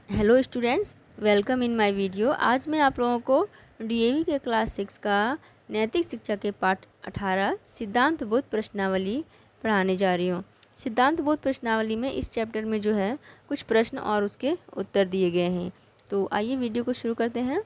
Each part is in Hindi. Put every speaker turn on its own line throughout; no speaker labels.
Hello students, welcome in my video. आज मैं आप लोगों को डीएवी के क्लास 6 का नैतिक शिक्षा के पाठ 18 सिद्धांत बोध प्रश्नावली पढ़ाने जा रही हूँ। सिद्धांत बोध प्रश्नावली में इस चैप्टर में जो है कुछ प्रश्न और उसके उत्तर दिए गए हैं। तो आइए वीडियो को शुरू करते हैं।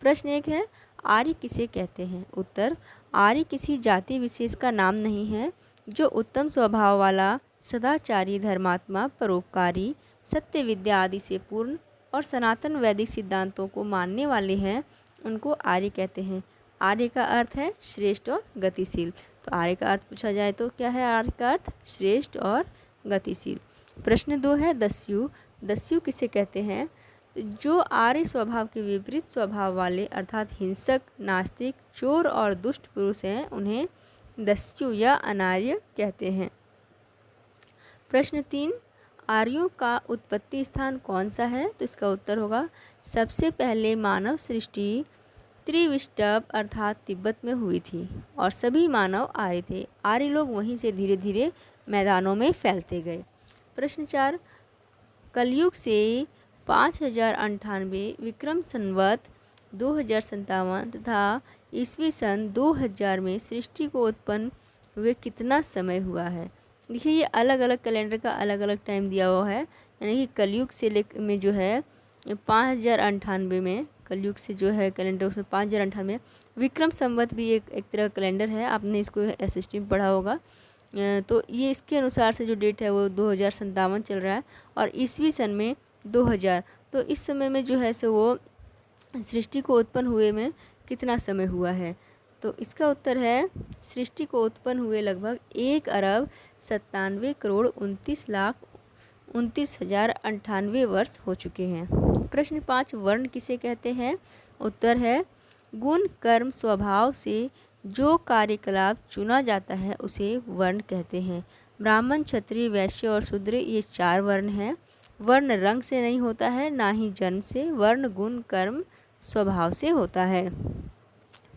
प्रश्न 1 है, आर्य किसे कहते हैं? उत्तर, आर्य किसी जाति विशेष का नाम नहीं है जो उत्तम स्वभाव वाला, सदाचारी, धर्मात्मा, परोपकारी, सत्य, विद्या आदि से पूर्ण और सनातन वैदिक सिद्धांतों को मानने वाले हैं, उनको आर्य कहते हैं। आर्य का अर्थ है श्रेष्ठ और गतिशील। तो आर्य का अर्थ पूछा जाए तो क्या है आर्य का अर्थ? श्रेष्ठ और गतिशील। प्रश्न 2 है, दस्यु। दस्यु किसे कहते हैं? जो आर्य स्वभाव के विपरीत स्वभाव वाले अर्थात हिंसक, नास्तिक, चोर और दुष्ट पुरुष हैं, उन्हें दस्यु या अनार्य कहते हैं। प्रश्न 3, आर्यों का उत्पत्ति स्थान कौन सा है? तो इसका उत्तर होगा, सबसे पहले मानव सृष्टि त्रिविष्टप अर्थात तिब्बत में हुई थी और सभी मानव आर्य थे। आर्य लोग वहीं से धीरे धीरे मैदानों में फैलते गए। प्रश्न 4, कलयुग से 5098 विक्रम संवत 2057 तथा ईस्वी सन 2000 में सृष्टि को उत्पन्न हुए कितना समय हुआ है? देखिए, ये अलग अलग कैलेंडर का अलग अलग टाइम दिया हुआ है। यानी कि कलयुग से में जो है 5098 में, कलयुग से जो है कैलेंडर उसमें 5098, विक्रम संवत भी एक तरह कैलेंडर है, आपने इसको एसएसटी में पढ़ा होगा। तो ये इसके अनुसार से जो डेट है वो 2057 चल रहा है और ईस्वी सन में 2000। तो इस समय में जो है सो वो सृष्टि को उत्पन्न हुए में कितना समय हुआ है? तो इसका उत्तर है, सृष्टि को उत्पन्न हुए लगभग 1,97,29,29,098 वर्ष हो चुके हैं। प्रश्न 5, वर्ण किसे कहते हैं? उत्तर है, गुण, कर्म, स्वभाव से जो कार्यकलाप चुना जाता है उसे वर्ण कहते हैं। ब्राह्मण, क्षत्रिय, वैश्य और शूद्र ये 4 वर्ण हैं। वर्ण रंग से नहीं होता है, ना ही जन्म से। वर्ण गुण, कर्म, स्वभाव से होता है।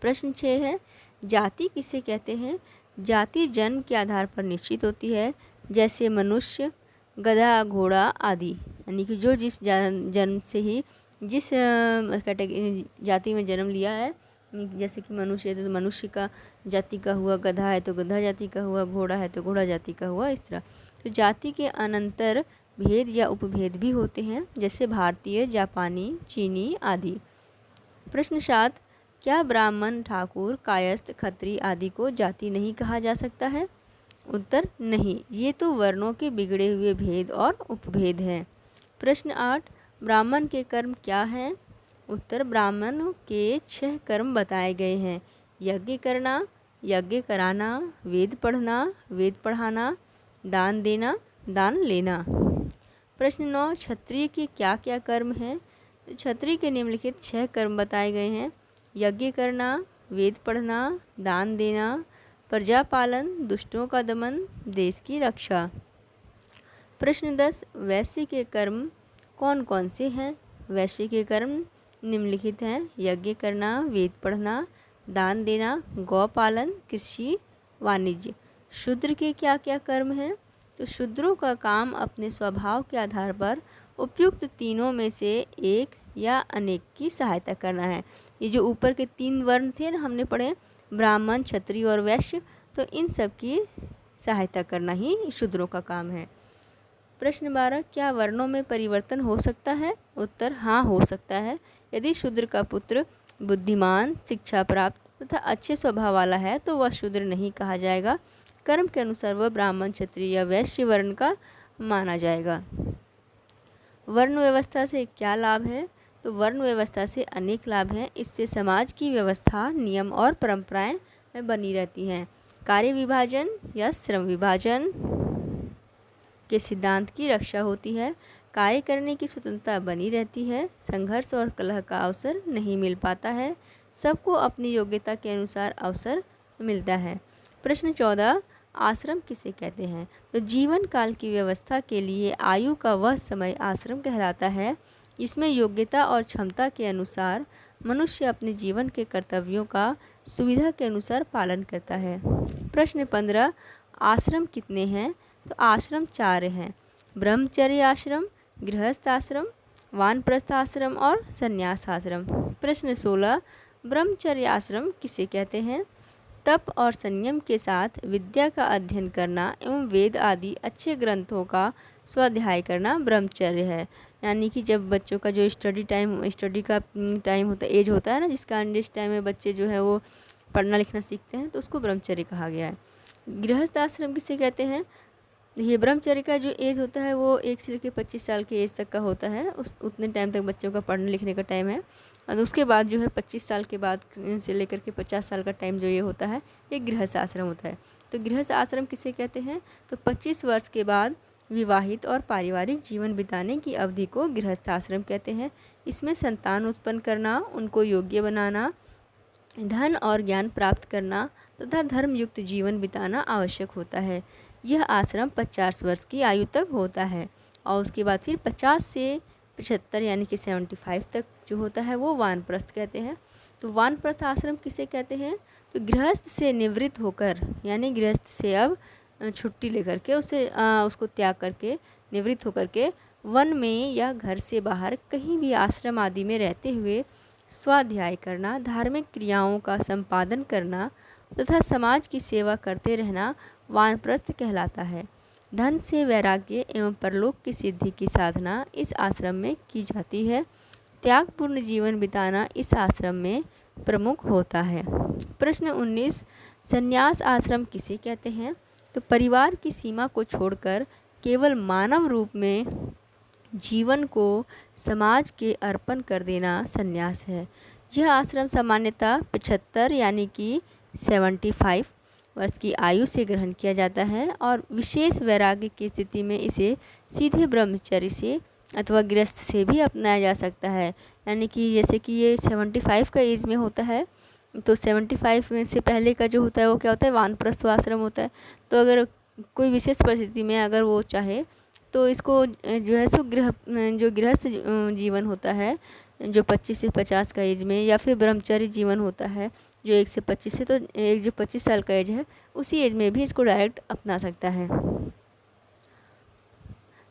प्रश्न 6 है, जाति किसे कहते हैं? जाति जन्म के आधार पर निश्चित होती है, जैसे मनुष्य, गधा, घोड़ा आदि। यानी कि जो जिस जन्म से ही जिस कैटेगरी जाति में जन्म लिया है, जैसे कि मनुष्य है तो मनुष्य का जाति का हुआ, गधा है तो गधा जाति का हुआ, घोड़ा है तो घोड़ा जाति का हुआ, इस तरह। तो जाति के अनंतर भेद या उपभेद भी होते हैं, जैसे भारतीय, जापानी, चीनी आदि। प्रश्न 7, क्या ब्राह्मण, ठाकुर, कायस्थ, खत्री आदि को जाति नहीं कहा जा सकता है? उत्तर, नहीं, ये तो वर्णों के बिगड़े हुए भेद और उपभेद हैं। प्रश्न 8, ब्राह्मण के कर्म क्या हैं? उत्तर, ब्राह्मण के 6 कर्म बताए गए हैं, यज्ञ करना, यज्ञ कराना, वेद पढ़ना, वेद पढ़ाना, दान देना, दान लेना। प्रश्न 9, क्षत्रिय के क्या क्या कर्म हैं? तो क्षत्रिय के निम्नलिखित 6 कर्म बताए गए हैं, यज्ञ करना, वेद पढ़ना, दान देना, प्रजा पालन, दुष्टों का दमन, देश की रक्षा। प्रश्न 10, वैश्य के कर्म कौन कौन से हैं? वैश्य के कर्म निम्नलिखित हैं, यज्ञ करना, वेद पढ़ना, दान देना, गौ पालन, कृषि, वाणिज्य। शूद्र के क्या क्या कर्म हैं? तो शूद्रों का काम अपने स्वभाव के आधार पर उपयुक्त तीनों में से एक या अनेक की सहायता करना है। ये जो ऊपर के 3 वर्ण थे ना, हमने पढ़े, ब्राह्मण, क्षत्रिय और वैश्य, तो इन सब की सहायता करना ही शूद्रों का काम है। प्रश्न 12, क्या वर्णों में परिवर्तन हो सकता है? उत्तर, हाँ, हो सकता है। यदि शूद्र का पुत्र बुद्धिमान, शिक्षा प्राप्त तथा अच्छे स्वभाव वाला है तो वह शूद्र नहीं कहा जाएगा। कर्म के अनुसार वह ब्राह्मण, क्षत्रिय या वैश्य वर्ण का माना जाएगा। वर्ण व्यवस्था से क्या लाभ है? तो वर्ण व्यवस्था से अनेक लाभ हैं। इससे समाज की व्यवस्था, नियम और परंपराएं बनी रहती हैं। कार्य विभाजन या श्रम विभाजन के सिद्धांत की रक्षा होती है। कार्य करने की स्वतंत्रता बनी रहती है। संघर्ष और कलह का अवसर नहीं मिल पाता है। सबको अपनी योग्यता के अनुसार अवसर मिलता है। प्रश्न 14, आश्रम किसे कहते हैं? तो जीवन काल की व्यवस्था के लिए आयु का वह समय आश्रम कहलाता है, इसमें योग्यता और क्षमता के अनुसार मनुष्य अपने जीवन के कर्तव्यों का सुविधा के अनुसार पालन करता है। प्रश्न 15, आश्रम कितने हैं? तो आश्रम 4 हैं, ब्रह्मचर्य आश्रम, गृहस्थ आश्रम, वानप्रस्थ आश्रम और संन्यास आश्रम। प्रश्न 16, ब्रह्मचर्य आश्रम किसे कहते हैं? तप और संयम के साथ विद्या का अध्ययन करना एवं वेद आदि अच्छे ग्रंथों का स्वाध्याय करना ब्रह्मचर्य है। यानी कि जब बच्चों का जो स्टडी का टाइम होता है, एज होता है ना, जिसका जिस टाइम में बच्चे जो है वो पढ़ना लिखना सीखते हैं, तो उसको ब्रह्मचर्य कहा गया है। गृहस्थ आश्रम किसे कहते हैं? ये ब्रह्मचर्य का जो एज होता है वो 1 से लेकर 25 साल के एज तक का होता है। उतने टाइम तक बच्चों का पढ़ने लिखने का टाइम है। और उसके बाद जो है 25 साल के बाद से लेकर के 50 साल का टाइम जो ये होता है, ये गृहस्थ आश्रम होता है। तो गृहस्थ आश्रम किसे कहते हैं? तो 25 वर्ष के बाद विवाहित और पारिवारिक जीवन बिताने की अवधि को गृहस्थ आश्रम कहते हैं। इसमें संतान उत्पन्न करना, उनको योग्य बनाना, धन और ज्ञान प्राप्त करना तथा धर्मयुक्त जीवन बिताना आवश्यक होता है। यह आश्रम 50 वर्ष की आयु तक होता है और उसके बाद फिर 50 से 75 यानी कि 75 तक जो होता है वो वानप्रस्थ कहते हैं। तो वानप्रस्थ आश्रम किसे कहते हैं? तो गृहस्थ से निवृत्त होकर, यानी गृहस्थ से अब छुट्टी लेकर के उसको त्याग करके निवृत्त होकर के वन में या घर से बाहर कहीं भी आश्रम आदि में रहते हुए स्वाध्याय करना, धार्मिक क्रियाओं का संपादन करना तथा समाज की सेवा करते रहना वानप्रस्थ कहलाता है। धन से वैराग्य एवं परलोक की सिद्धि की साधना इस आश्रम में की जाती है। त्यागपूर्ण जीवन बिताना इस आश्रम में प्रमुख होता है। प्रश्न 19, संन्यास आश्रम किसे कहते हैं? तो परिवार की सीमा को छोड़कर केवल मानव रूप में जीवन को समाज के अर्पण कर देना संन्यास है। यह आश्रम सामान्यतः 75 यानी कि 75 वर्ष की आयु से ग्रहण किया जाता है और विशेष वैराग्य की स्थिति में इसे सीधे ब्रह्मचर्य से अथवा गृहस्थ से भी अपनाया जा सकता है। यानी कि जैसे कि ये 75 का एज में होता है, तो 75 से पहले का जो होता है वो क्या होता है? वानप्रस्थ आश्रम होता है। तो अगर कोई विशेष परिस्थिति में अगर वो चाहे तो इसको जो है सो जो गृहस्थ जीवन होता है जो 25 से 50 का एज में, या फिर ब्रह्मचर्य जीवन होता है जो 1 से 25 से, तो एक जो 25 साल का एज है उसी एज में भी इसको डायरेक्ट अपना सकता है।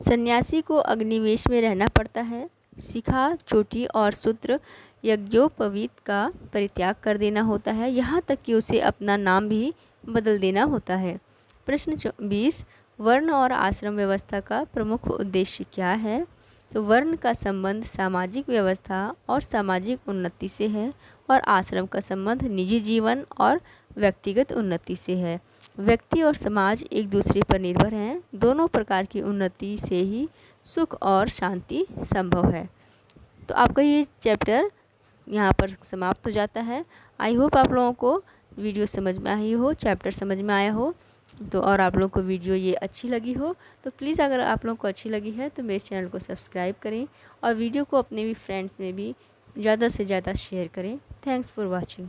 सन्यासी को अग्निवेश में रहना पड़ता है। शिखा, चोटी और सूत्र यज्ञोपवीत का परित्याग कर देना होता है। यहाँ तक कि उसे अपना नाम भी बदल देना होता है। प्रश्न 20, वर्ण और आश्रम व्यवस्था का प्रमुख उद्देश्य क्या है? तो वर्ण का संबंध सामाजिक व्यवस्था और सामाजिक उन्नति से है और आश्रम का संबंध निजी जीवन और व्यक्तिगत उन्नति से है। व्यक्ति और समाज एक दूसरे पर निर्भर हैं। दोनों प्रकार की उन्नति से ही सुख और शांति संभव है। तो आपका ये चैप्टर यहाँ पर समाप्त हो जाता है। आई होप आप लोगों को वीडियो समझ में आई हो, चैप्टर समझ में आया हो, तो और आप लोगों को वीडियो ये अच्छी लगी हो तो प्लीज़, अगर आप लोगों को अच्छी लगी है तो मेरे चैनल को सब्सक्राइब करें और वीडियो को अपने भी फ्रेंड्स में भी ज़्यादा से ज़्यादा शेयर करें। Thanks for watching.